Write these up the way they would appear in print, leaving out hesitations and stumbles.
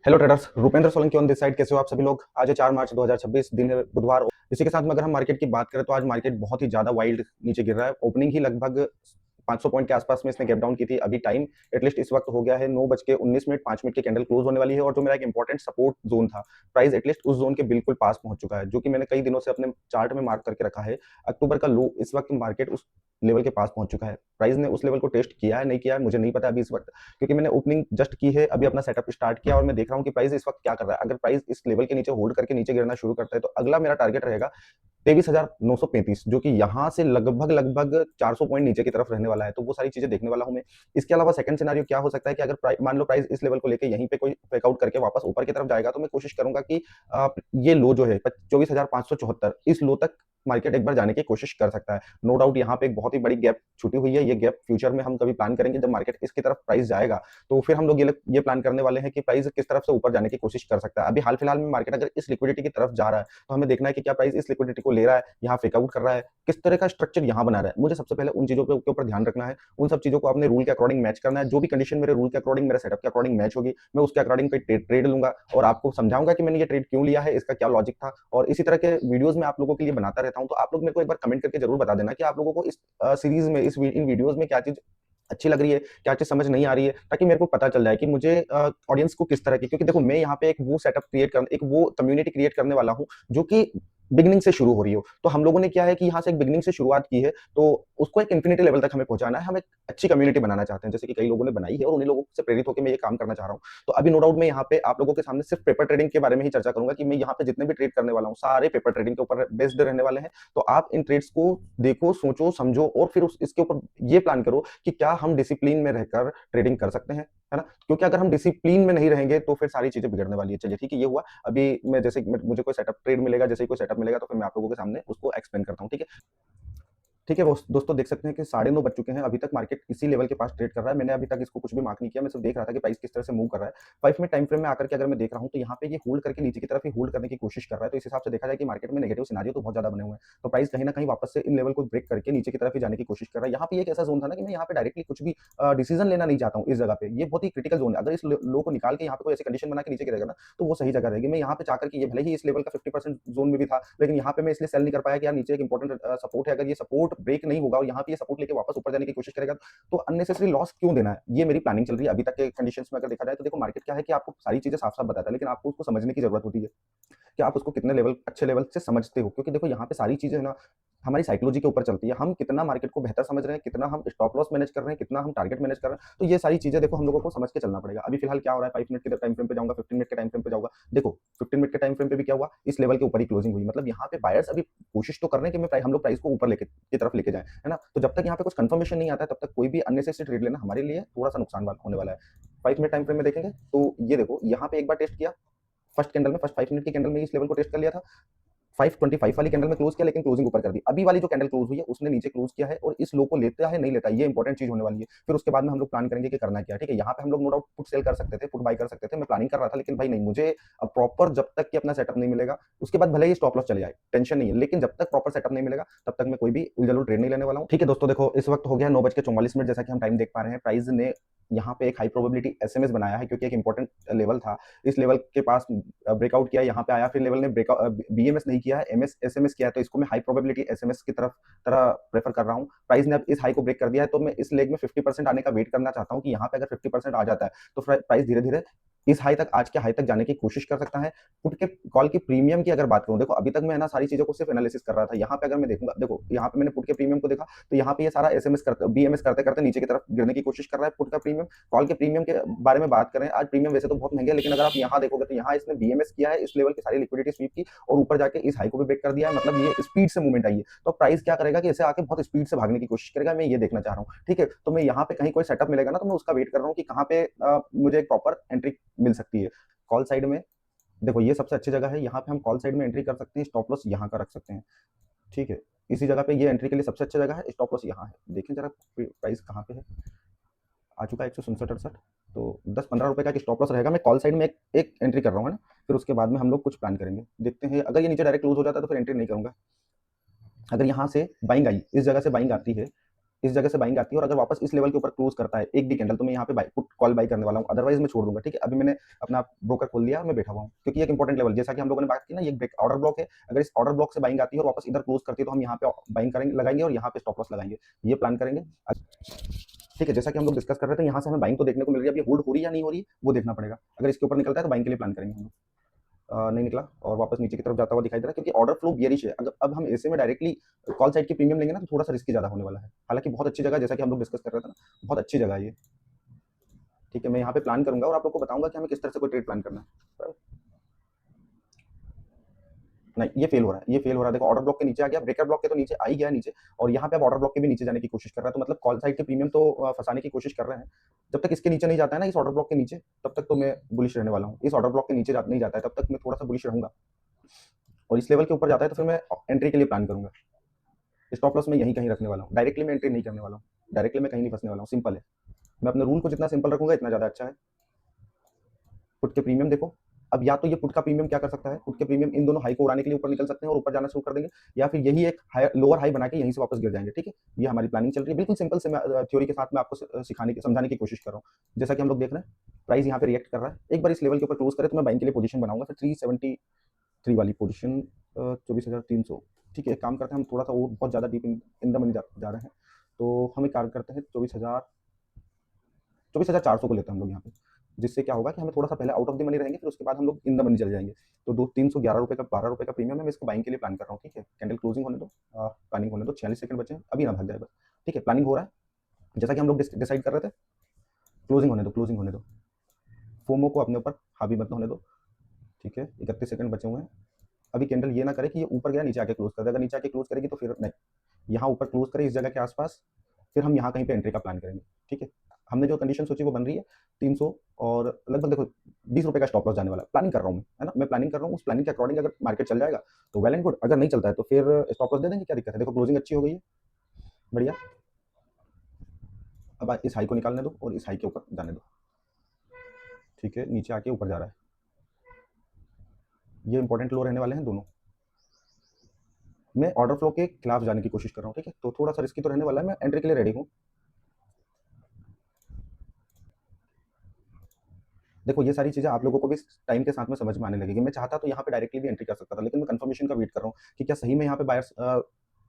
Hello traders, Rupendra Solanki on this side. कैसे हो आप सभी लोग। आज है 4 मार्च 2026, दिन है बुधवार। इसी के साथ में अगर हम मार्केट की बात करें तो आज मार्केट बहुत ही ज्यादा वाइल्ड नीचे गिर रहा है। ओपनिंग ही लगभग 500 पॉइंट के आसपास में इसने गैप डाउन की थी। अभी टाइम एटलीस्ट इस वक्त हो गया है 9:19, 5 मिनट की कैंडल क्लोज होने वाली है। और जो मेरा एक इंपॉर्टेंट सपोर्ट जोन था, प्राइस एटलीस्ट उस जोन के बिल्कुल पास पहुंच चुका है, जो कि मैंने कई दिनों से अपने चार्ट में मार्क करके रखा है। अक्टूबर का लो इस वक्त मार्केट उस लेवल के पास पहुंच चुका है। प्राइस ने उस लेवल को टेस्ट किया है नहीं किया है मुझे नहीं पता अभी इस वक्त, क्योंकि मैंने ओपनिंग जस्ट की है, अभी अपना सेटअप स्टार्ट किया और मैं देख रहा हूँ कि प्राइस इस वक्त क्या कर रहा है। अगर प्राइस इस लेवल के नीचे होल्ड करके नीचे गिरना शुरू करता है तो अगला मेरा टारगेट रहेगा 23,935, जो कि यहाँ से लगभग लगभग 400 पॉइंट नीचे की तरफ रहने वाला है। तो वो सारी चीजें देखने वाला हूं मैं। इसके अलावा सेकंड सिनेरियो क्या हो सकता है कि अगर मान लो प्राइस इस लेवल को लेके यहीं पे कोई ब्रेकआउट करके वापस ऊपर की तरफ जाएगा, तो मैं कोशिश करूंगा कि ये लो जो है 24,574, इस लो तक मार्केट एक बार जाने की कोशिश कर सकता है। नो डाउट यहाँ पे एक बहुत ही बड़ी गैप छुटी हुई है। ये गैप फ्यूचर में हम कभी प्लान करेंगे जब मार्केट इसकी तरफ प्राइस जाएगा, तो फिर हम लोग ये प्लान करने वाले हैं कि प्राइस किस तरफ से ऊपर जाने की कोशिश कर सकता है। अभी हाल फिलहाल में मार्केट अगर इस लिक्विडिटी की तरफ जा रहा है तो हमें देखना है कि क्या प्राइस इस लिक्विडिटी को ले रहा है, यहाँ फेक आउट कर रहा है, किस तरह का स्ट्रक्चर यहाँ बना रहा है। मुझे सबसे पहले उन चीजों के ऊपर ध्यान रखना है। उन सब चीजों को अपने रूल के अकॉर्डिंग मैच करना है। जो भी कंडीशन मेरे रूल के अकॉर्डिंग, मेरे सेटअप के अकॉर्डिंग मैच होगी, मैं उसके अकॉर्डिंग कोई ट्रेड लूंगा और आपको समझाऊंगा कि मैंने ये ट्रेड क्यों लिया है, इसका क्या लॉजिक था। और इसी तरह के वीडियोस में आप लोगों के लिए बनाता रहता हूं। तो आप लोग मेरे को एक बार कमेंट करके जरूर बता देना कि आप लोगों को इस सीरीज में, इन वीडियोस में क्या चीज अच्छी लग रही है, क्या चीज समझ नहीं आ रही है, ताकि मेरे को पता चल जाए कि मुझे ऑडियंस को किस तरह की, क्योंकि देखो मैं यहाँ पे एक वो सेटअप क्रिएट कर, एक वो कम्युनिटी क्रिएट करने वाला हूँ जो कि बिगनिंग से शुरू हो रही हो। तो हम लोगों ने क्या है कि यहाँ से एक बिगनिंग से शुरुआत की है, तो उसको एक इन्फिनिटी लेवल तक हमें पहुंचाना है। हम एक अच्छी कम्युनिटी बनाना चाहते हैं, जैसे कि कई लोगों ने बनाई है, और उन्हीं लोगों से प्रेरित होकर मैं ये काम करना चाह रहा हूँ। तो अभी नो डाउट मैं यहाँ पे आप लोगों के सामने सिर्फ पेपर ट्रेडिंग के बारे में ही चर्चा करूंगा कि मैं यहाँ पे जितने भी ट्रेड करने वाला हूँ सारे पेपर ट्रेडिंग के ऊपर बेस्ड रहने वाले हैं। तो आप इन ट्रेड्स को देखो, सोचो, समझो और फिर इसके ऊपर ये प्लान करो कि क्या हम डिसिप्लिन में रहकर ट्रेडिंग कर सकते हैं, है ना। क्योंकि अगर हम डिसिप्लिन में नहीं रहेंगे तो फिर सारी चीजें बिगड़ने वाली है। चलिए ठीक है, ये हुआ। अभी मैं जैसे मुझे कोई सेटअप ट्रेड मिलेगा, जैसे ही कोई सेटअप मिलेगा तो फिर मैं आप लोगों के सामने उसको एक्सप्लेन करता हूँ, ठीक है। ठीक है दोस्तों, देख सकते हैं कि 9:30 बज चुके हैं। अभी तक मार्केट इसी लेवल के पास ट्रेड कर रहा है। मैंने अभी तक इसको कुछ भी मार्क नहीं किया, मैं सिर्फ देख रहा था कि प्राइस किस तरह से मूव कर रहा है। 5 मिनट टाइम फ्रेम में आकर के अगर मैं देख रहा हूँ तो यहाँ पे ये होल्ड करके नीचे की तरफ ही होल्ड करने की कोशिश कर रहा है। तो इस हिसाब से देखा जाए कि मार्केट में नेगेटिव सिनारियो तो बहुत ज्यादा बने हुए हैं। तो प्राइस कहीं ना कहीं वापस से इन लेवल को ब्रेक करके नीचे की तरफ ही जाने की कोशिश कर रहा है। यहाँ पे एक ऐसा जोन था ना कि मैं यहाँ पे डायरेक्टली कुछ भी डिसीजन लेना नहीं चाहता हूँ। इस जगह पे ये बहुत ही क्रिटिकल जोन है। अगर इस लो को निकाल के यहाँ पे कोई ऐसी कंडीशन बना के नीचे गिरेगा ना, तो वो सही जगह रहेगी। मैं यहाँ पे चाहकर कि ये भले ही इस लेवल का 50% जोन में भी था, लेकिन यहाँ पे मैं इसलिए सेल नहीं कर पाया कि यार नीचे एक इंपॉर्टेंट सपोर्ट है। अगर ये सपोर्ट ब्रेक नहीं होगा और यहाँ पे ये सपोर्ट लेके वापस ऊपर जाने की कोशिश करेगा, तो अननेसेसरी लॉस क्यों देना है। ये मेरी प्लानिंग चल रही है अभी तक के कंडीशंस में। अगर देखा जाए तो देखो मार्केट क्या है कि आपको सारी चीजें साफ साफ बताता है, लेकिन आपको उसको समझने की जरूरत होती है कि आप उसको कितने लेवल, अच्छे लेवल से समझते हो। क्योंकि देखो यहाँ पे सारी चीजें है ना हमारी साइकोलॉजी के ऊपर चलती है। हम कितना मार्केट को बेहतर समझ रहे हैं, कितना हम स्टॉप लॉस मैनेज कर रहे हैं, कितना हम टारगेट मैनेज कर रहे हैं, तो ये सारी चीजें देखो हम लोगों को समझ के चलना पड़ेगा। अभी फिलहाल क्या हो रहा है, 5 मिनट के टाइम फ्रेम पे जाऊंगा, 15 मिनट के टाइम फ्रेम पे जाऊंगा। देखो 15 मिनट के टाइम फ्रेम पे भी क्या हुआ, इस लेवल के ऊपर ही क्लोजिंग हुई। मतलब यहाँ पे बायर्स अभी कोशिश तो कर रहे हैं कि हम लोग प्राइस को ऊपर लेके की तरफ लेके जाए, है ना। तो जब तक यहाँ पे कुछ कंफर्मेशन नहीं आता है तब तक कोई भी अननेसेसरी ट्रेड लेना हमारे लिए थोड़ा सा नुकसान होने वाला है। 5 मिनट टाइम फ्रेम में देखेंगे तो ये देखो यहाँ पे एक बार टेस्ट किया, फर्स्ट कैंडल में, फर्स्ट 5 मिनट की कैंडल में इस लेवल को टेस्ट कर लिया था। 525 वाली कैंडल में क्लोज किया, लेकिन क्लोजिंग ऊपर कर दी। अभी वाली जो कैंडल क्लोज हुई है उसने नीचे क्लोज किया है, और इस लो को लेता है नहीं लेता, ये इंपॉर्टेंट चीज होने वाली है। फिर उसके बाद में हम लोग प्लान करेंगे कि करना क्या है, ठीक है। यहाँ पे हम लोग नो डाउट पुट सेल कर सकते थे, पुट बाय कर सकते थे। मैं प्लानिंग कर रहा था, लेकिन भाई नहीं, मुझे अब प्रॉपर जब तक कि अपना सेटअप नहीं मिलेगा, उसके बाद भले ही स्टॉप लॉस चले जाए, टेंशन नहीं है, लेकिन जब तक प्रॉपर सेटअप नहीं मिलेगा तब तक मैं कोई भी उलझल ट्रेड नहीं लेने वाला हूँ, ठीक है दोस्तों। देखो इस वक्त हो गया 9:44, जैसा कि हम टाइम देख पा रहे हैं। प्राइस ने यहाँ पे एक हाई प्रोबेबिलिटी एसएमएस बनाया है, क्योंकि एक इंपॉर्टेंट लेवल था। इस लेवल के पास ब्रेकआउट किया, यहाँ पे आया, फिर लेवल ने ब्रेकआउट बीएमएस नहीं किया है, एमएस एसएमएस किया है। तो इसको मैं हाई प्रोबेबिलिटी एसएमएस की तरह प्रेफर कर रहा हूँ। प्राइस ने अब इस हाई को ब्रेक कर दिया है, तो मैं इस लेग में 50% आने का वेट करना चाहता हूँ कि यहाँ पे अगर 50% आ जाता है तो प्राइस धीरे धीरे इस हाई तक, आज के हाई तक जाने की कोशिश कर सकता है। पुट के कॉल की प्रीमियम की अगर बात करूं, देखो अभी तक मैं ना सारी चीजों को सिर्फ एनालिसिस कर रहा था। यहाँ पे अगर मैं देखूंगा, देखो यहाँ पे मैंने पुट के प्रीमियम को देखा, तो यहाँ पे ये सारा एसएमएस करते, बीएमएस करते करते नीचे की तरफ गिरने की कोशिश कर रहा है। पुट का प्रीमियम, कॉल के प्रीमियम के बारे में बात करें, आज प्रीमियम वैसे तो बहुत महंगे है, लेकिन अगर आप यहाँ देखोगे तो यहाँ इसने बीएमएस किया है, इस लेवल की सारी लिक्विडिटी स्वीप की और ऊपर जाके इस हाई को भी ब्रेक कर दिया है। मतलब ये स्पीड से मूवमेंट आई है। तो प्राइस क्या करेगा कि इसे आके बहुत स्पीड से भागने की कोशिश करेगा, मैं ये देखना चाह रहा हूँ, ठीक है। तो मैं यहाँ पे कहीं कोई सेटअप मिलेगा ना, तो मैं उसका वेट कर रहा हूँ कि कहाँ पे मुझे एक प्रॉपर एंट्री मिल सकती है। कॉल साइड में देखो ये सबसे अच्छी जगह है, यहाँ पे हम कॉल साइड में एंट्री कर सकते हैं, स्टॉप लॉस यहाँ का रख सकते हैं, ठीक है। इसी जगह पे ये एंट्री के लिए सबसे अच्छी जगह है, स्टॉप लॉस यहाँ है। देखें जरा प्राइस कहाँ पे है, आ चुका है 167.68। तो 10-15 रुपए का स्टॉप लॉस रहेगा। मैं कॉल साइड में एक एंट्री कर रहा हूँ, है ना। फिर उसके बाद में हम लोग कुछ प्लान करेंगे, देखते हैं। अगर ये नीचे डायरेक्ट क्लोज हो जाता है तो फिर एंट्री नहीं करूंगा। अगर यहाँ से बाइंग आई, इस जगह से बाइंग आती है, इस जगह से बाइंग आती है और अगर वापस इस लेवल के ऊपर क्लोज करता है एक भी कैंडल, तो मैं यहाँ पे बाई पुट कॉल बाई करने वाला हूँ, अदरवाइज मैं छोड़ दूंगा। ठीक है, अभी मैंने अपना ब्रोकर खोल लिया, मैं बैठा हुआ हूँ, क्योंकि एक इंपॉर्टेंट लेवल, जैसा कि हम लोगों ने बात की ना, ये ब्रेक ऑर्डर ब्लॉक है। अगर इस ऑर्डर ब्लॉक से बाइंग आती है और वापस इधर क्लोज करती है, तो हम यहाँ पे बाइंग करेंगे, लगाएंगे और यहाँ पे स्टॉप लॉस लगाएंगे, ये प्लान करेंगे। ठीक है, जैसा कि हम लोग डिस्कस कर रहे थे, यहाँ से हमें बाइंग तो देखने को मिल रही है, अब ये होल्ड हो रही है या नहीं हो रही है वो देखना पड़ेगा। अगर इसके ऊपर निकलता है तो बाइंग के लिए प्लान करेंगे हम लोग। नहीं निकला और वापस नीचे की तरफ जाता हुआ दिखाई दे रहा है, क्योंकि ऑर्डर फ्लो बियरिश है। अगर अब हम ऐसे में डायरेक्टली कॉल साइड की प्रीमियम लेंगे ना, तो थोड़ा सा रिस्की ज्यादा होने वाला है। हालांकि बहुत अच्छी जगह, जैसा कि हम लोग डिस्कस कर रहे थे ना, बहुत अच्छी जगह है ये। ठीक है, मैं यहाँ पे प्लान करूंगा और आप लोग को बताऊंगा कि हमें किस तरह से कोई ट्रेड प्लान करना है। नहीं, ये फेल हो रहा है, ये फेल हो रहा है। देखो ऑर्डर ब्लॉक के नीचे आ गया, ब्रेकर ब्लॉक के तो नीचे आ ही गया नीचे, और यहाँ पे अब ऑर्डर ब्लॉक के भी नीचे जाने की कोशिश कर रहा है। तो मतलब कॉल साइड के प्रीमियम तो फंसाने की कोशिश कर रहे हैं। जब तक इसके नीचे नहीं जाता है ना, इस ऑर्डर ब्लॉक के नीचे, तब तक तो मैं बुलिश रहने वाला हूँ। इस ऑर्डर ब्लॉक के नीचे नहीं जाता है तब तक मैं थोड़ा सा बुलिश रहूंगा, और इस लेवल के ऊपर जाता है तो फिर मैं एंट्री के लिए प्लान करूंगा। स्टॉप लॉस मैं यहीं कहीं रखने वाला हूँ, डायरेक्टली मैं एंट्री नहीं करने वाला हूँ, डायरेक्टली मैं कहीं नहीं फंसने वाला हूँ। सिंपल है, मैं अपने रूल को जितना सिंपल रखूंगा इतना ज्यादा अच्छा है। पुट के प्रीमियम देखो, अब या तो ये पुट का प्रीमियम क्या कर सकता है, पुट के प्रीमियम इन दोनों हाई को उड़ाने के लिए ऊपर निकल सकते हैं और ऊपर जाना शुरू कर देंगे, या फिर यही एक लोअर हाई बना के यहीं से वापस गिर जाएंगे। ठीक है, ये हमारी प्लानिंग चल रही है, बिल्कुल सिंपल से मैं थ्योरी के साथ में आपको सिखाने की समझाने की कोशिश कर रहा हूँ। जैसा कि हम लोग देख रहे हैं, प्राइस यहाँ पे रिएक्ट कर रहा है, एक बार इस लेवल के ऊपर क्लोज करे तो मैं बाइंग के लिए पोजीशन बनाऊंगा, फिर 373 वाली पोजीशन, 24,300। ठीक है, एक काम करते हैं, हम थोड़ा सा और बहुत ज्यादा डीप इन द मनी जा रहे हैं, तो हम एक कार्य करते हैं, 24,400 को लेते हैं हम लोग यहाँ पे, जिससे क्या होगा कि हमें थोड़ा सा पहले आउट ऑफ द मनी रहेंगे, फिर उसके बाद हम लोग इन द मनी चले जाएंगे। तो 311 रुपये का 12 रुपये का प्रीमियम है, मैं इसको बाइंग के लिए प्लान कर रहा हूँ। ठीक है, कैंडल क्लोजिंग होने दो, प्लानिंग होने दो, 46 सेकंड बचे हैं, अभी ना भाग जाए बस। ठीक है, प्लानिंग हो रहा है, जैसा कि हम लोग डिसाइड कर रहे थे। क्लोजिंग होने दो, क्लोजिंग होने दो, फोमो को अपने ऊपर हावी मत होने दो। ठीक है, 31 सेकंड बचे हुए हैं। अभी कैंडल ये ना करे कि ये ऊपर गया नीचे आके क्लोज कर दे, अगर नीचे आके क्लोज करेगी तो फिर नहीं, यहाँ ऊपर क्लोज करे इस जगह के आसपास, फिर हम यहाँ कहीं पे एंट्री का प्लान करेंगे। ठीक है, हमने जो कंडीशन सोची वो बन रही है, 300 और लगभग देखो 20 रुपये का स्टॉप लॉस जाने वाला है। प्लानिंग कर रहा हूँ मैं, है ना, मैं प्लानिंग कर रहा हूँ, उस प्लानिंग के अकॉर्डिंग अगर मार्केट चल जाएगा तो वेल एंड गुड, अगर नहीं चलता है तो फिर स्टॉप लॉस दे देंगे, क्या दिक्कत है। देखो क्लोजिंग अच्छी हो गई है, बढ़िया। अब इस हाई को निकालने दो और इस हाई के ऊपर जाने दो। ठीक है, नीचे आके ऊपर जा रहा है, ये इंपॉर्टेंट लो रहने वाले हैं दोनों। मैं ऑर्डर फ्लो के खिलाफ जाने की कोशिश कर रहा हूँ। ठीक है, तो थोड़ा सा रिस्की तो रहने वाला है, मैं एंट्री के लिए रेडी हूँ। देखो ये सारी चीजें आप लोगों को भी टाइम के साथ में समझ में आने लगेगी। मैं चाहता तो यहाँ पे डायरेक्टली भी एंट्री कर सकता था, लेकिन मैं कंफर्मेशन का वेट कर रहा हूँ कि क्या सही में यहाँ पे बायर्स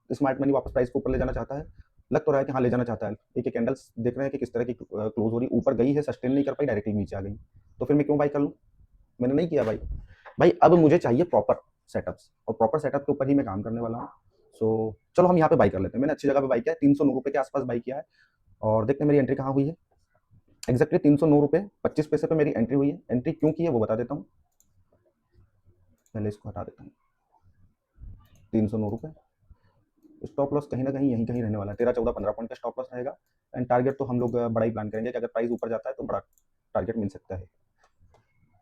स्मार्ट मनी वापस प्राइस को ऊपर ले जाना चाहता है। लग तो रहा है कि हाँ ले जाना चाहता है। एक कैंडल्स देख रहे हैं कि किस तरह की क्लोज हो रही, ऊपर गई है, सस्टेन नहीं कर पाई, डायरेक्टली नीचे आ गई, तो फिर मैं क्यों बाई कर लूँ। मैंने नहीं किया भाई। भाई अब मुझे चाहिए प्रॉपर सेटअप्स, और प्रॉपर सेटअप के ऊपर ही मैं काम करने वाला हूँ। सो चलो हम यहाँ पे बाई कर लेते हैं। मैंने अच्छी जगह पे बाई किया है, 309 रुपये के आसपास बाई किया है, और देखते हैं मेरी एंट्री कहाँ हुई है। एक्जैक्टली 309 रुपये 25 पैसे पे मेरी एंट्री हुई है। एंट्री क्यों की है वो बता देता हूँ, पहले इसको हटा देता हूँ। 309 रुपये, स्टॉप लॉस कहीं ना कहीं यहीं कहीं रहने वाला है, 13 14 15 पॉइंट का स्टॉप लॉस रहेगा। एंड टारगेट तो हम लोग बड़ा ही प्लान करेंगे कि अगर प्राइस ऊपर जाता है तो बड़ा टारगेट मिल सकता है।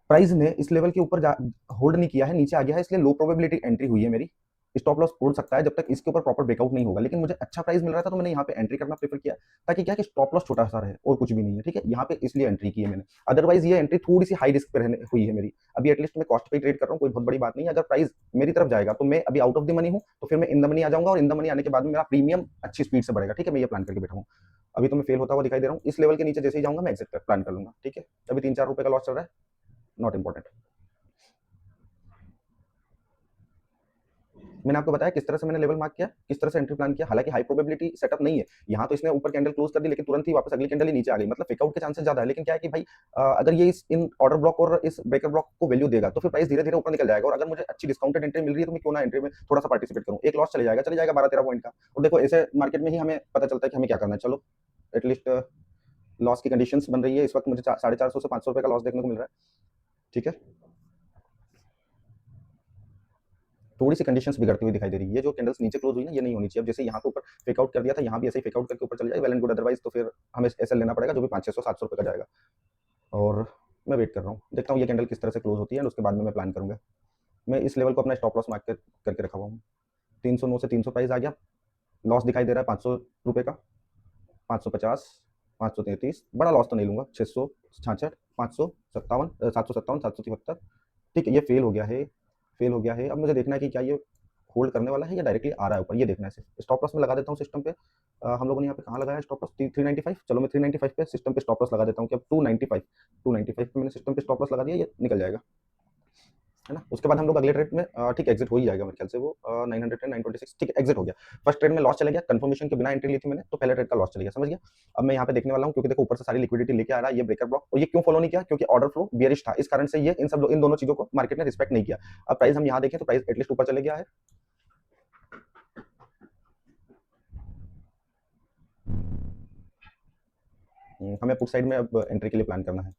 प्राइस ने इस लेवल के ऊपर होल्ड नहीं किया है, नीचे आ गया है, इसलिए लो प्रोबेबिलिटी एंट्री हुई है मेरी। स्टॉप लॉस उड़ सकता है जब तक इसके ऊपर प्रॉपर ब्रेकआउट नहीं होगा, लेकिन मुझे अच्छा प्राइस मिल रहा था तो मैंने यहाँ पे एंट्री करना प्रेफर किया, ताकि क्या कि स्टॉप लॉस छोटा सा रहे और कुछ भी नहीं है। ठीक है, यहाँ पे इसलिए एंट्री की है मैंने, अदरवाइज ये एंट्री थोड़ी सी हाई रिस्क पे हुई है मेरी। अभी एटलीस्ट मैं कॉस्ट पे ट्रेड कर रहा हूँ, कोई बहुत बड़ी बात नहीं है। अगर प्राइस मेरी तरफ जाएगा तो मैं अभी आउट ऑफ द मनी हूँ, तो फिर मैं इन द मनी आ जाऊंगा, और इन द मनी आने के बाद में मेरा प्रीमियम अच्छी स्पीड से बढ़ेगा। ठीक है, मैं ये प्लान करके बैठा हूँ। अभी तो मैं फेल होता हुआ दिखाई दे रहा हूँ, इस लेवल के नीचे जैसे ही जाऊंगा मैं एग्जिट प्लान कर लूंगा। ठीक है, अभी 3 4 रुपए का लॉस चल रहा है, नॉट इंपॉर्टेंट। मैंने आपको बताया किस तरह से मैंने लेवल मार्क किया, किस तरह से एंट्री प्लान किया। हालांकि हाई प्रोबेबिलिटी सेटअप नहीं है यहाँ, तो इसने ऊपर कैंडल क्लोज कर दी, लेकिन तुरंत ही वापस अगली कैंडल ही नीचे आ गई, मतलब फेकआउट के चांसेस ज्यादा है। लेकिन क्या है कि भाई अगर ये इन ऑर्डर ब्लॉक और इस ब्रेकर ब्लॉक को वैल्यू देगा तो फिर प्राइस धीरे धीरे ऊपर निकल जाएगा, और अगर मुझे अच्छी डिस्काउंटेड एंट्री मिल रही है तो मैं क्यों ना एंट्री में थोड़ा सा पार्टिसिपेट करूँ। एक लॉस चले जाएगा 12 13 पॉइंट का, और देखो ऐसे मार्केट में ही हमें पता चलता है कि हमें क्या करना है। चलो एटलीस्ट लॉस की कंडीशंस बन रही है इस वक्त, मुझे 450 से 500 रुपए का लॉस देखने को मिल रहा है। ठीक है, थोड़ी सी कंडीशंस बिगड़ती हुई दिखाई दे रही है। ये जो कैंडल्स नीचे क्लोज हुई ना, ये नहीं होनी चाहिए। अब जैसे यहाँ पे ऊपर फेकआउट कर दिया था, यहाँ भी ऐसे ही फेकआउट करके ऊपर चल जाए, वेल एंड गुड, अदरवाइज तो फिर हमें ऐसे लेना पड़ेगा जो भी 500 600 700 रुपये का जाएगा। और मैं वेट कर रहा हूँ, देखता हूँ ये कैंडल किस तरह से क्लोज होती है, और उसके बाद में मैं प्लान करूंगा। मैं इस लेवल को अपना स्टॉप लॉस मार्क करके रखा हुआ हूँ। 309 से 300 प्राइस आ गया, लॉस दिखाई दे रहा है 500 रुपये का, 550 533, बड़ा लॉस तो नहीं लूंगा, 666 557 757 773। ठीक है, ये फेल हो गया है, फेल हो गया है। अब मुझे देखना है कि क्या ये होल्ड करने वाला है या डायरेक्टली आ रहा है ऊपर, ये देखना है सिर्फ। स्टॉप लॉस में लगा देता हूँ सिस्टम पे। हम लोगों ने यहाँ पे कहाँ लगाया स्टॉप लॉस, 395। चलो मैं 395 पे सिस्टम पे स्टॉप लॉस लगा देता हूँ कि अब 295 पे मैंने सिस्टम पे स्टॉप लॉस लगा दिया, ये निकल जाएगा, है ना। उसके बाद हम लोग अगले ट्रेड में ठीक एग्जिट हो ही जाएगा मेरे ख्याल से, वो 910 926 ठीक है एग्जिट हो गया। फर्स्ट ट्रेड में लॉस चला गया, कंफर्मेशन के बिना एंट्री ली थी मैंने, तो पहले ट्रेड का लॉस चला गया, समझ गया। अब मैं यहाँ पे देखने वाला हूँ, क्योंकि देखो ऊपर से सारी लिक्विडिटी लेके आ रहा है ये ब्रेकर ब्लॉक, और ये क्यों फॉलो नहीं किया, क्योंकि ऑर्डर फ्लो बियरिश था, इस कारण से ये इन दोनों चीजों को मार्केट ने रिस्पेक्ट नहीं किया। अब प्राइस हम यहाँ देखें तो प्राइस एटलीस्ट ऊपर चले गया है, हमें पुट साइड में अब एंट्री के लिए प्लान करना है,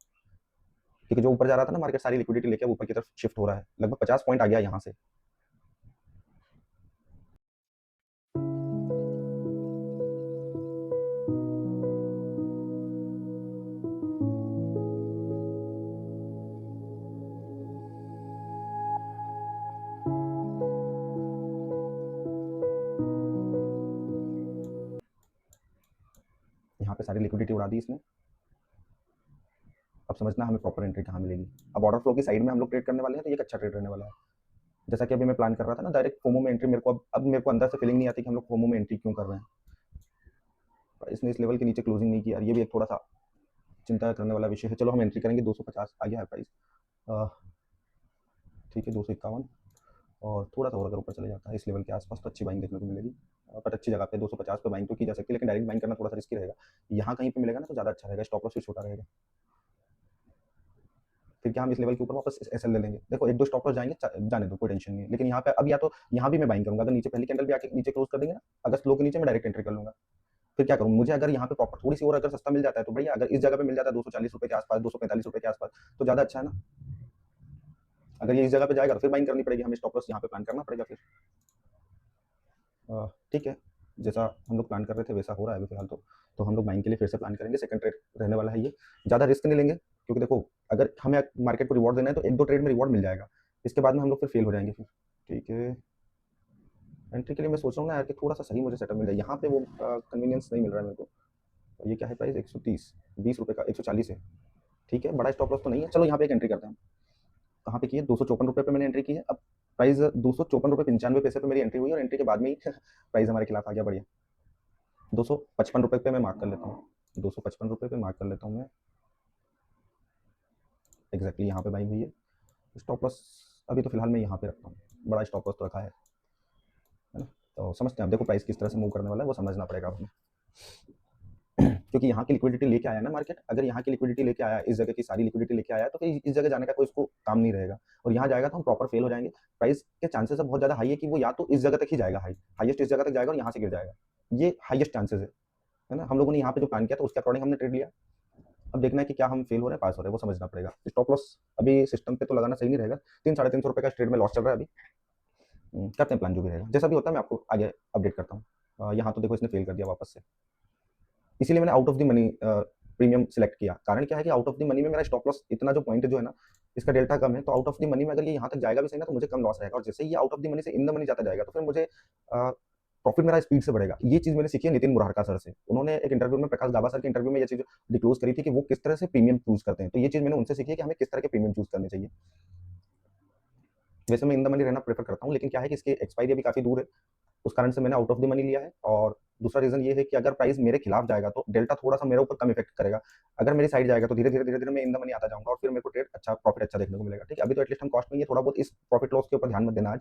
क्योंकि जो ऊपर जा रहा था ना मार्केट सारी लिक्विडिटी लेके ऊपर की तरफ शिफ्ट हो रहा है, लगभग 50 पॉइंट आ गया यहाँ से। यहाँ पे सारी लिक्विडिटी उड़ा दी इसने। अब समझना हमें प्रॉपर एंट्री कहाँ मिलेगी। अब ऑर्डर फ्लो की साइड में हम लोग ट्रेड करने वाले हैं, तो ये एक अच्छा ट्रेड रहने वाला है। जैसा कि अभी मैं प्लान कर रहा था ना, डायरेक्ट फोमो में एंट्री, मेरे को अब मेरे को अंदर से फीलिंग नहीं आती कि हम लोग फोमो में एंट्री क्यों कर रहे हैं। इसने इस लेवल के नीचे क्लोजिंग नहीं किया, ये भी एक थोड़ा सा चिंता करने वाला विषय है। चलो हम एंट्री करेंगे, 250 आ गया है प्राइस, ठीक है 251, और थोड़ा सा और अगर ऊपर चले जाता है इस लेवल के आसपास तो अच्छी बाइंग देखने को मिलेगी। बट अच्छी जगह पे 250 पे बाइंग तो की जा सकती है, लेकिन डायरेक्ट बाइंग करना थोड़ा सा रिस्की रहेगा। यहाँ कहीं पे मिलेगा ना तो ज़्यादा अच्छा रहेगा, स्टॉप लॉस भी छोटा रहेगा। फिर क्या हम इस लेवल के ऊपर वापस एसएल ले लेंगे। देखो एक दो स्टॉप लॉस जाएंगे, जाने दो, कोई टेंशन नहीं है। लेकिन यहाँ पे अब या तो यहाँ भी मैं बाइंग करूंगा, अगर नीचे पहली कैंडल भी आके नीचे क्लोज कर देंगे ना, अगर स्लो के नीचे मैं डायरेक्ट एंट्री कर लूंगा। फिर क्या करूँ, मुझे अगर यहाँ पे प्रॉपर थोड़ी सी और अगर सस्ता मिल जाता है तो भैया, अगर इस जगह पे मिल जाता है 240 रुपए के आसपास, 245 रुपए के आसपास, तो ज़्यादा अच्छा है ना। अगर ये इस जगह पे जाएगा तो फिर बाइंग करनी पड़ेगी, हमें स्टॉप लॉस यहाँ पे प्लान करना पड़ेगा फिर। ठीक है, जैसा हम लोग प्लान कर रहे थे वैसा हो रहा है अभी फिलहाल तो हम लोग बाइंग के लिए फिर से प्लान करेंगे। सेकंड ट्रेड रहने वाला है ये, ज़्यादा रिस्क नहीं लेंगे, क्योंकि देखो अगर हमें मार्केट को रिवॉर्ड देना है तो एक दो ट्रेड में रिवॉर्ड मिल जाएगा, इसके बाद में हम लोग फिर फेल हो जाएंगे फिर। ठीक है, एंट्री के लिए मैं सोच रहा हूँ ना यार कि थोड़ा सा सही मुझे सेटअप मिल जाए, यहाँ पे वो कन्वीनियंस नहीं मिल रहा है मेरे को। ये क्या है प्राइस, 130, 20 रुपये का 140 है, ठीक है बड़ा स्टॉप लॉस तो नहीं है। चलो यहाँ पे एक एंट्री करते हैं, कहाँ पे की है, 254 रुपये पे मैंने एंट्री की है। अब प्राइस 254 रुपये 95 पैसे पे मेरी एंट्री हुई, और एंट्री के बाद में ही प्राइस हमारे खिलाफ आ गया, बढ़िया। 255 रुपये पे मैं मार्क कर लेता हूँ, 255 रुपये पे मार्क कर लेता हूँ मैं, एग्जैक्टली यहाँ पे बाइंग हुई है। स्टॉप लॉस अभी तो फिलहाल मैं यहाँ पे रखता हूँ, बड़ा स्टॉप लॉस तो रखा है ना। तो समझते हैं अब, देखो प्राइस किस तरह से मूव करने वाला है वो समझना पड़ेगा हमें, क्योंकि यहाँ की लिक्विडिटी लेके आया ना मार्केट, अगर यहाँ की लिक्विडिटी लेके आया, इस जगह की सारी लिक्विडिटी लेके आया, तो फिर इस जगह जाने का कोई उसको काम नहीं रहेगा, और यहाँ जाएगा तो हम प्रॉपर फेल हो जाएंगे। प्राइस के चांसेस अब बहुत ज़्यादा हाई है कि वो या तो इस जगह तक ही जाएगा, हाईएस्ट इस जगह तक जाएगा और यहाँ से गिर जाएगा, ये हाईएस्ट चांसेस है ना। हम लोगों ने यहाँ पे जो प्लान किया था उसके अकॉर्डिंग हमने ट्रेड लिया। अब देखना है कि क्या हम फेल हो रहे हैं पास हो रहे हैं, वो समझना पड़ेगा। स्टॉप लॉस अभी सिस्टम पे तो लगाना सही नहीं रहेगा, 300-350 रुपये का ट्रेड में लॉस चल रहा है अभी। करते हैं प्लान जो भी रहेगा, जैसा भी होता है मैं आपको आगे अपडेट करता हूँ। यहाँ तो देखो इसने फेल कर दिया वापस से, इसीलिए मैंने out of the money premium select किया। कारण क्या है कि आउट ऑफ द मनी में मेरा स्टॉप लॉस इतना जो पॉइंट जो है ना, इसका डेल्टा कम है, तो आउट ऑफ द मनी में अगर ये यहाँ तक जाएगा भी सही ना तो मुझे कम लॉस रहेगा, और जैसे ही ये आउट ऑफ द मनी से इन द मनी जाता जाएगा तो फिर मुझे प्रॉफिट मेरा स्पीड से बढ़ेगा। ये चीज मैंने सीखी है नितिन मुरारका सर से, उन्होंने एक इंटरव्यू में, प्रकाश गाबा सर के इंटरव्यू में ये चीज डिक्लोज करी थी कि वो किस तरह से प्रीमियम चूज करते हैं, तो ये चीज मैंने उनसे सीखी है कि हमें किस तरह के प्रीमियम चूज करने चाहिए। वैसे मैं इन द मनी रहना प्रेफर करता हूँ, लेकिन क्या है कि इसकी एक्सपायरी अभी काफी दूर है, उस कारण से मैंने आउट ऑफ द मनी लिया है। और दूसरा रीजन ये है कि अगर प्राइस मेरे खिलाफ जाएगा तो डेल्टा थोड़ा सा मेरे ऊपर कम इफेक्ट करेगा, अगर मेरी साइड जाएगा तो धीरे धीरे मैं इन द मनी आता जाऊंगा, और फिर मेरे को ट्रेड अच्छा, प्रॉफिट अच्छा देखने को मिलेगा। ठीक है, अभी तो एटलीस्ट हम कॉस्ट में ये थोड़ा बहुत इस प्रॉफिट लॉस के ऊपर ध्यान मत देना आज।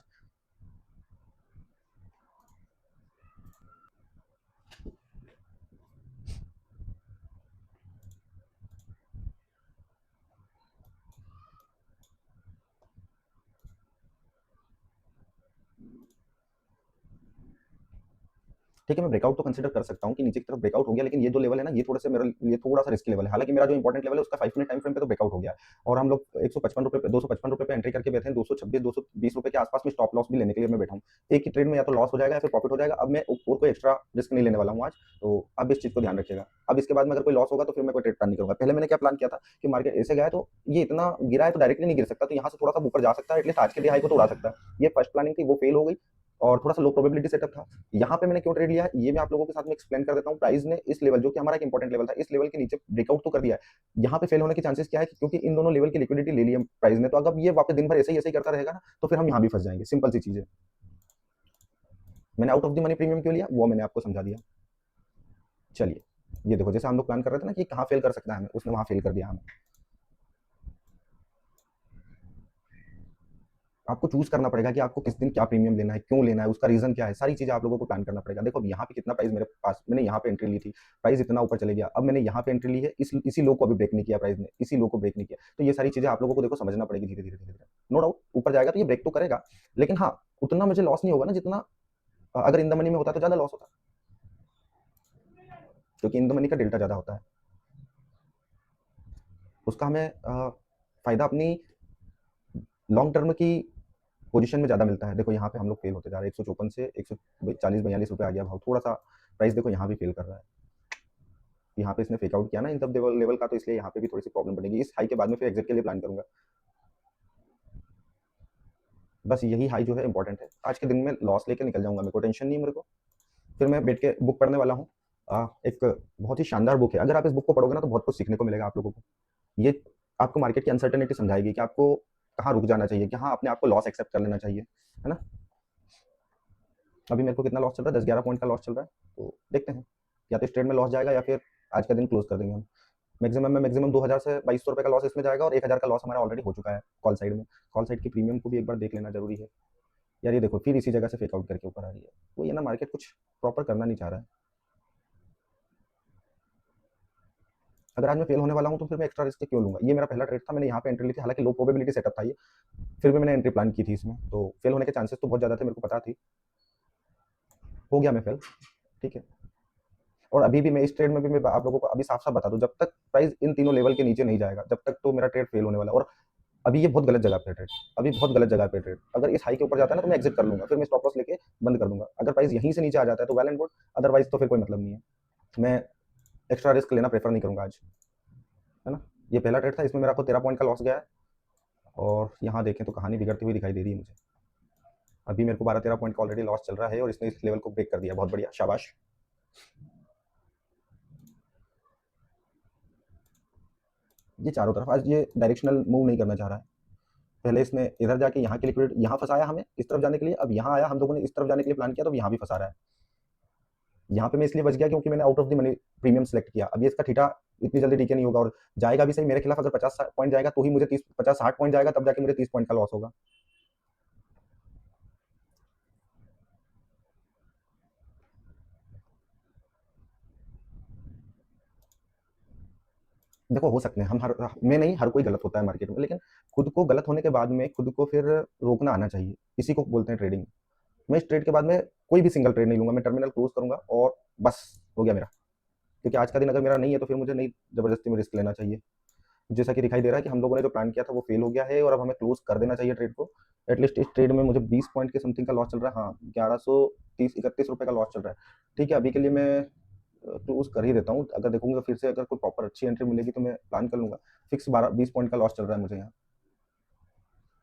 ठीक है, मैं ब्रेकआउट तो कंसीडर कर सकता हूँ कि नीचे की तरफ ब्रेकआउट हो गया, लेकिन ये जो लेवल है ना, ये थोड़े से मेरे लिए थोड़ा सा रिस्की लेवल है। हालांकि मेरा जो इंपॉर्टेंट लेवल है उसका 5 मिनट टाइम फ्रेम पे तो ब्रेकआउट हो गया, और हम लोग 155 रुपये पे 255 रुपये पे एंट्री करके बैठे हैं, 220 रुपये के आसपास में स्टॉप लॉस भी लेने के लिए मैं बैठा हूँ। एक ही ट्रेड में या तो लॉस हो जाएगा या फिर प्रॉफिट हो जाएगा। अब मैं और कोई एक्स्ट्रा रिस्क नहीं लेने वाला हूँ आज, तो अब इस चीज को ध्यान रखिएगा। अब इसके बाद में अगर कोई लॉस होगा तो फिर मैं कोई ट्रेड प्लान नहीं करूंगा। पहले मैंने क्या प्लान किया था कि मार्केट ऐसे गया तो ये इतना गिरा है तो डायरेक्टली नहीं गिर सकता, तो यहाँ से थोड़ा सा ऊपर जा सकता है, एटलीस्ट आज के डे हाई को तो उड़ा सकता है। ये फर्स्ट प्लानिंग थी, वो फेल हो गई, और थोड़ा सा लो प्रोबेबिलिटी सेटअप था। यहाँ पे मैंने क्यों ट्रेड लिया ये मैं आप लोगों के साथ में एक्सप्लेन कर देता हूँ। प्राइस ने इस लेवल, जो कि हमारा एक इंपॉर्टेंट लेवल था, इस लेवल के नीचे ब्रेकआउट तो कर दिया है। यहाँ पे फेल होने के चांसेस क्या है कि क्योंकि इन दोनों लेवल की लिक्विडिटी ले ली है प्राइस ने, तो अगर ये वापस दिन भर ऐसे ही करता रहेगा ना तो फिर हम यहाँ भी फंस जाएंगे, सिंपल सी चीज है। मैंने out of the money premium क्यों लिया वो मैंने आपको समझा दिया। चलिए ये देखो, जैसे हम लोग प्लान कर रहे थे ना कि कहाँ फेल कर सकता है हमें, उसने वहां फेल कर दिया हमें। आपको चूज करना पड़ेगा कि आपको किस दिन क्या प्रीमियम लेना है, क्यों लेना है, उसका रीजन क्या है, सारी चीजें आप लोगों को प्लान करना पड़ेगा। देखो अब यहाँ पे कितना प्राइस मेरे पास, मैंने यहाँ पे एंट्री ली थी, प्राइस इतना ऊपर चले गया, अब मैंने यहाँ पे एंट्री ली है, इसी लो को अभी ब्रेक नहीं किया प्राइस ने, इसी लो को ब्रेक नहीं किया। तो ये सारी चीजें आप लोगों को देखो समझना पड़ेगी धीरे धीरे धीरे धीरे। नो डाउट ऊपर जाएगा तो ये ब्रेक तो करेगा, लेकिन हाँ उतना मुझे लॉस नहीं होगा ना जितना अगर इन द मनी में होता तो ज्यादा लॉस होता, क्योंकि इन द मनी का डेल्टा ज्यादा होता है, उसका हमें फायदा अपनी लॉन्ग टर्म की पोजीशन में ज़्यादा मिलता है। देखो यहाँ पे हम लोग फेल होते जा रहे हैं, 154 से 140-42 रुपये आ गया भाव, थोड़ा सा प्राइस देखो यहाँ भी फेल कर रहा है। यहाँ पे इसने फेक आउट किया ना इन सब लेवल का, तो इसलिए यहाँ पे भी थोड़ी सी प्रॉब्लम बनेगी। इस हाई के बाद में फिर एग्जिट के लिए प्लान करूंगा। बस यही हाई जो है इंपॉर्टेंट है, आज के दिन में लॉस लेके निकल जाऊंगा, मेरे को टेंशन नहीं है मेरे को। फिर मैं बैठ के बुक पढ़ने वाला हूँ, एक बहुत ही शानदार बुक है, अगर आप इस बुक को पढ़ोगे ना तो बहुत कुछ सीखने को मिलेगा आप लोगों को। ये आपको मार्केट की अनसर्टेनिटी समझाएगी कि आपको कहाँ रुक जाना चाहिए, कि हाँ अपने आपको लॉस एक्सेप्ट कर लेना चाहिए, है ना। अभी मेरे को कितना लॉस चल रहा है, 10-11 पॉइंट का लॉस चल रहा है, तो देखते हैं या तो इस ट्रेड में लॉस जाएगा या फिर आज का दिन क्लोज कर देंगे हम। मैक्सिमम 2000 से 2200 रुपये का लॉस इसमें जाएगा, और 1000 का लॉस हमारा ऑलरेडी हो चुका है कॉल साइड में। कॉल साइड की प्रीमियम को भी एक बार देख लेना जरूरी है यार। ये देखो फिर इसी जगह से फेक आउट करके ऊपर आ रही है, वो ये ना मार्केट कुछ प्रॉपर करना नहीं चाह रहा है। अगर आज मैं फेल होने वाला हूँ तो फिर मैं एक्स्ट्रा रिस्क क्यों लूंगा। ये मेरा पहला ट्रेड था, मैंने यहाँ पे एंट्री ली थी, हालांकि लो प्रोबेबिलिटी सेटअप था ये, फिर भी मैंने एंट्री प्लान की थी इसमें, तो फेल होने के चांसेस तो बहुत ज़्यादा थे, मेरे को पता थी। हो गया मैं फेल, ठीक है। और अभी भी मैं इस ट्रेड में भी मैं आप लोगों को अभी साफ साफ बता दूं, जब तक प्राइस इन तीनों लेवल के नीचे नहीं जाएगा जब तक तो मेरा ट्रेड फेल होने वाला है। और अभी ये बहुत गलत जगह पे ट्रेड, अभी बहुत गलत जगह पे ट्रेड, अगर इस हाई के ऊपर जाता है ना तो मैं एग्जिट कर लूंगा, फिर मैं स्टॉप लॉस लेके बंद कर दूंगा। अगर प्राइस यहीं से नीचे आ जाता है तो वेल एंड गुड, अदरवाइज तो फिर कोई मतलब नहीं है। मैं एक्स्ट्रा रिस्क लेना प्रेफर नहीं करूंगा आज, है ना। ये पहला ट्रेड था, इसमें मेरा को 13 पॉइंट का लॉस गया है, और यहाँ देखें तो कहानी बिगड़ती हुई दिखाई दे रही है मुझे। अभी मेरे को 12-13 पॉइंट का ऑलरेडी लॉस चल रहा है, और इसने इस लेवल को ब्रेक कर दिया, बहुत बढ़िया, शाबाश। ये चारों तरफ आज ये डायरेक्शनल मूव नहीं करना चाह रहा है। पहले इसने इधर जाके यहाँ की लिक्विडिटी यहाँ फंसाया हमें इस तरफ जाने के लिए, अब यहाँ आया, हम लोगों ने इस तरफ जाने के लिए प्लान किया तो यहाँ भी फंसा रहा है। यहाँ पे मैं इसलिए बच गया क्योंकि मैंने out of the money premium select किया। अब ये इसका थीटा इतनी जल्दी टीके नहीं होगा, और जाएगा भी सही मेरे खिलाफ, अगर 50 पॉइंट जाएगा तो ही मुझे 50-60 पॉइंट जाएगा तब जाके मुझे 30 पॉइंट का लॉस होगा। देखो हो सकते हैं हम, हर मैं नहीं, हर कोई गलत होता है मार्केट में, लेकिन खुद को गलत होने के बाद में खुद को फिर रोकना आना चाहिए, इसी को बोलते हैं ट्रेडिंग। मैं इस ट्रेड के बाद में कोई भी सिंगल ट्रेड नहीं लूंगा, मैं टर्मिनल क्लोज करूंगा और बस हो गया मेरा। क्योंकि आज का दिन अगर मेरा नहीं है तो फिर मुझे नहीं जबरदस्ती में रिस्क लेना चाहिए। जैसा कि दिखाई दे रहा है कि हम लोगों ने जो प्लान किया था वो फेल हो गया है, और अब हमें क्लोज कर देना चाहिए ट्रेड को। एटलीस्ट इस ट्रेड में मुझे 20 पॉइंट के समथिंग का लॉस चल रहा है, हाँ 1130-31 रुपये का लॉस चल रहा है। ठीक है, अभी के लिए मैं क्लोज कर ही देता हूँ, अगर देखूंगा फिर से अगर कोई प्रॉपर अच्छी एंट्री मिलेगी तो मैं प्लान कर लूंगा। फिक्स 12-20 पॉइंट का लॉस चल रहा है मुझे यहाँ।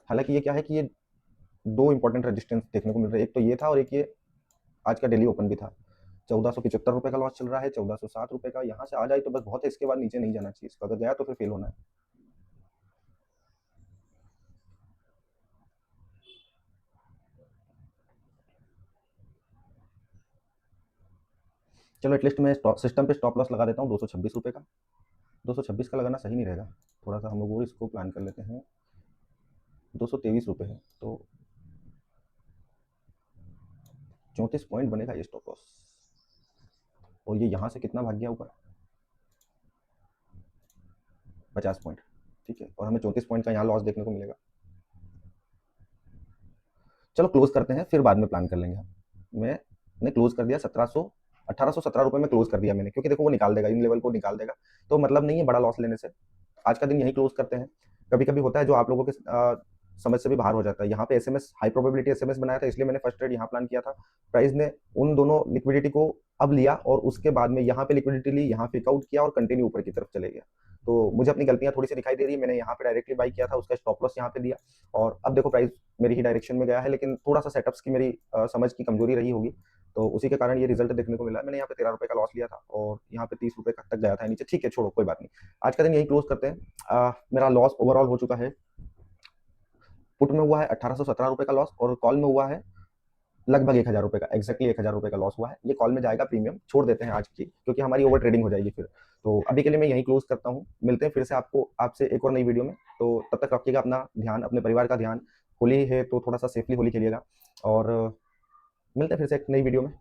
हालांकि ये क्या है कि ये दो इंपॉर्टेंट रेजिस्टेंस देखने को मिल रहे हैं, एक तो ये था और एक ये आज का डेली ओपन भी था। 1475 रुपये का लॉस चल रहा है, 1407 रुपये का, यहाँ से आ जाए तो बस बहुत है, इसके बाद नीचे नहीं जाना चाहिए इसका, अगर गया तो फिर फेल होना है। चलो एटलीस्ट मैं सिस्टम पे स्टॉप लॉस लगा देता हूँ 226 रुपये का। 226 का लगाना सही नहीं रहेगा, थोड़ा सा हम लोग वो इसको प्लान कर लेते हैं। 223 रुपये है तो 34 पॉइंट बनेगा ये स्टॉप लॉस, और ये यहाँ से कितना भाग गया ऊपर, 50 पॉइंट, ठीक है, और हमें 34 पॉइंट का यहाँ लॉस देखने को मिलेगा। चलो क्लोज करते हैं, फिर बाद में प्लान कर लेंगे हम। मैंने क्लोज कर दिया 1817 रुपये में क्लोज कर दिया मैंने, क्योंकि देखो वो निकाल देगा, इन लेवल को निकाल देगा, तो मतलब नहीं है बड़ा लॉस लेने से। आज का दिन यही क्लोज करते हैं। कभी कभी होता है जो आप लोगों के समझ से भी बाहर हो जाता है। यहाँ पे एसएमएस हाई प्रोबेबिलिटी एसएमएस बनाया था, इसलिए मैंने फर्स्ट ट्रेड यहाँ प्लान किया था। प्राइस ने उन दोनों लिक्विडिटी को अब लिया, और उसके बाद में यहाँ पे लिक्विडिटी ली, यहाँ पिक आउट किया और कंटिन्यू ऊपर की तरफ चले गया। तो मुझे अपनी गलतियां थोड़ी सी दिखाई दे रही है, मैंने यहाँ पे डायरेक्टली बाई किया था, उसका स्टॉप लॉस यहाँ पे दिया, और अब देखो प्राइस मेरी ही डायरेक्शन में गया है, लेकिन थोड़ा सा सेटअप्स की मेरी समझ की कमजोरी रही होगी, तो उसी के कारण ये रिजल्ट देखने को मिला। मैंने यहाँ पे 13 रुपये का लॉस लिया था, और यहाँ पे 30 रुपये तक गया था नीचे, ठीक है छोड़ो कोई बात नहीं। आज का दिन यही क्लोज करते हैं। मेरा लॉस ओवरऑल हो चुका है, पुट में हुआ है 1817 रुपये का लॉस, और कॉल में हुआ है लगभग 1000 रुपये का, एक्जैक्टली 1000 रुपये का लॉस हुआ है। ये कॉल में जाएगा प्रीमियम, छोड़ देते हैं आज की, क्योंकि हमारी ओवर ट्रेडिंग हो जाएगी फिर। तो अभी के लिए मैं यहीं क्लोज करता हूँ, मिलते हैं फिर से आपसे एक और नई वीडियो में। तो तब तक रखिएगा अपना ध्यान, अपने परिवार का ध्यान। होली है तो थोड़ा सा सेफली होली खेलिएगा, और मिलते हैं फिर से एक नई वीडियो में।